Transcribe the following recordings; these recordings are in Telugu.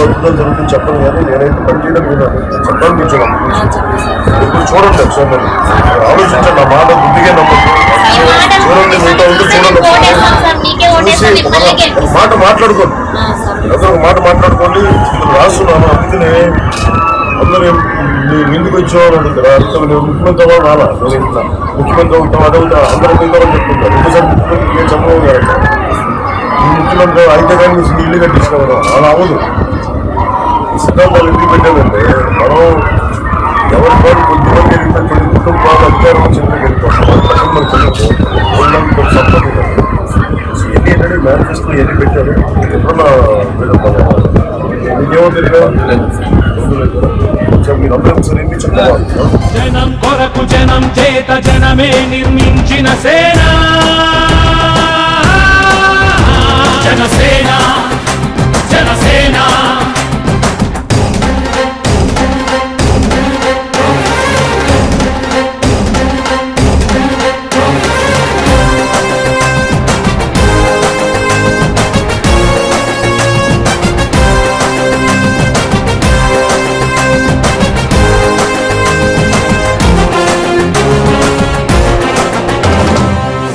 అద్భుతాలు జరుగుతుంది చెప్పను కానీ నేనైతే పనిచేయడం విన్నాను చెప్పాలి మీకు ఇప్పుడు చూడండి ఒకసారి ఆలోచించండి నా మాట బుద్ధిగా నమ్మకం చూడండి మీతో ఉంటే చూడండి చూసి మాట మాట్లాడుకోండి ఒక మాట మాట్లాడుకోండి రాస్తున్నాను అందుకనే అందరూ ఎందుకు వచ్చావు అని అడుగుతారా నువ్వు ముఖ్యమంత్రి అవ్వాలి రాలా నువ్వు ఇంట్లో ముఖ్యమంత్రి అవుతావు అదవుతా అందరూ అవుతామని చెప్తుంటారు ఇంకోసారి ముఖ్యమంత్రి చంద్రబాబు గారు ఈ ముఖ్యమంత్రి అయితే కానీ మీ ఇల్లు కట్టించుకోవడం అలా అవ్వదు ఈ సిద్ధాంతాలు ఎందుకు పెట్టాలంటే మనం ఎవరి వారు కొద్దిమంది కొన్ని కుటుంబాలు అధికారం చిన్నగా వెళ్తాం సపోర్ట్ ఎన్ని ఏంటంటే మేనిఫెస్టో ఎన్ని పెట్టారు ఎప్పుడన్నా మీకేమో తెలియదు జనం కొరకు జనం చేత జనమే నిర్మించిన సేన జనసేన జనసేన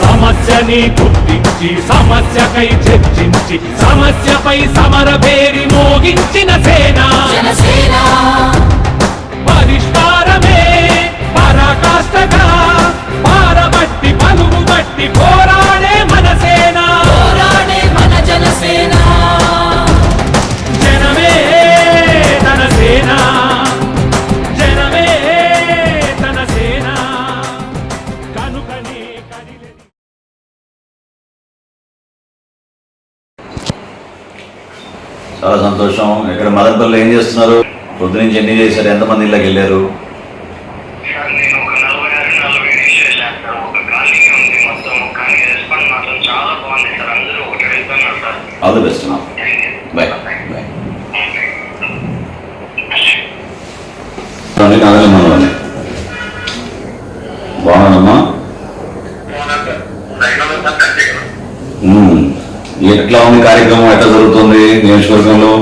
సమస్యని గుర్తించి సమస్యకై చర్చించి సమస్యపై సమర పేరి మోగించిన సేన పరిష్కారమే పరాకాష్ఠగా పారబట్టి పలుగుబట్టి పోరాడే మన సేన మన జనసేన జనమే తన సేన జనమే తన సేన కనుకనే కదిలే. చాలా సంతోషం. ఇక్కడ మదనపల్లిలో ఏం చేస్తున్నారు? పొద్దు నుంచి ఎన్ని చేశారు? ఎంతమంది ఇళ్ళకి వెళ్ళారు? All the best. Bye bye. బాగున్నానమ్మా. ఎట్లా ఉంది కార్యక్రమం? ఎట్లా జరుగుతుంది నియోజకవర్గంలో?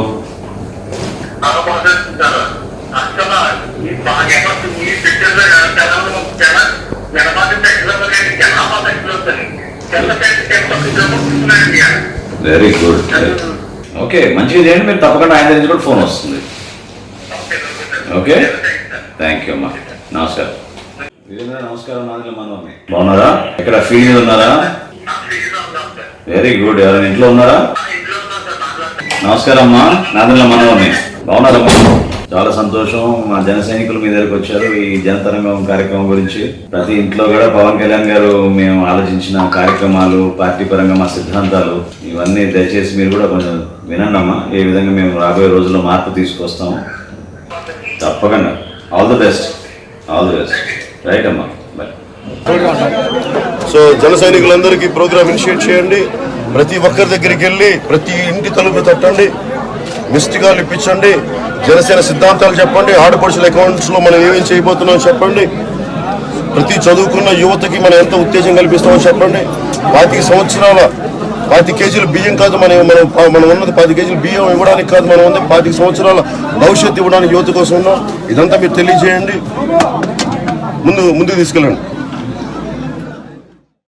Very good. ఓకే, మంచిగా చేయండి. మీరు తప్పకుండా ఆయన దగ్గర కూడా ఫోన్ వస్తుంది. ఓకే, థ్యాంక్ యూ అమ్మా. నమస్కారం. నమస్కారం. మనోహర్ బాగున్నారా? ఇక్కడ ఫీల్డ్ ఉన్నారా? Very good. ఎవరైనా ఇంట్లో ఉన్నారా? నమస్కారం అమ్మా. నాదెండ్ల మనోహర్ని. బాగున్నారమ్మా? చాలా సంతోషం. మా జన సైనికులు మీ దగ్గరకు వచ్చారు ఈ జనతరంగం కార్యక్రమం గురించి. ప్రతి ఇంట్లో కూడా పవన్ కళ్యాణ్ గారు మేము ఆలోచించిన కార్యక్రమాలు, పార్టీ పరంగా మా సిద్ధాంతాలు ఇవన్నీ దయచేసి మీరు కూడా కొంచెం వినండి అమ్మా. ఏ విధంగా మేము రాబోయే రోజుల్లో మార్పు తీసుకొస్తాము. తప్పకుండా. All the best. All the best. Right అమ్మా. బాయ్. సో జన సైనికులందరికీ ప్రోగ్రామ్ ఇనిషియేట్ చేయండి. ప్రతి ఒక్కరి దగ్గరికి వెళ్ళి ప్రతి ఇంటి తలుపు తట్టండి, మిస్డ్ కాల్ ఇప్పించండి, జనసేన సిద్ధాంతాలు చెప్పండి, ఆడపడుచుల అకౌంట్స్లో మనం ఏమేమి చేయబోతున్నాం చెప్పండి, ప్రతి చదువుకున్న యువతకి మనం ఎంత ఉత్తేజం కల్పిస్తామని చెప్పండి. 25 సంవత్సరాల 25 కేజీలు బియ్యం కాదు మనం ఉన్నది 10 కేజీలు బియ్యం ఇవ్వడానికి కాదు, మనం ఉంది 25 సంవత్సరాల భవిష్యత్తు ఇవ్వడానికి యువత కోసం ఉన్నాం. ఇదంతా మీరు తెలియజేయండి, ముందుకు తీసుకెళ్ళండి.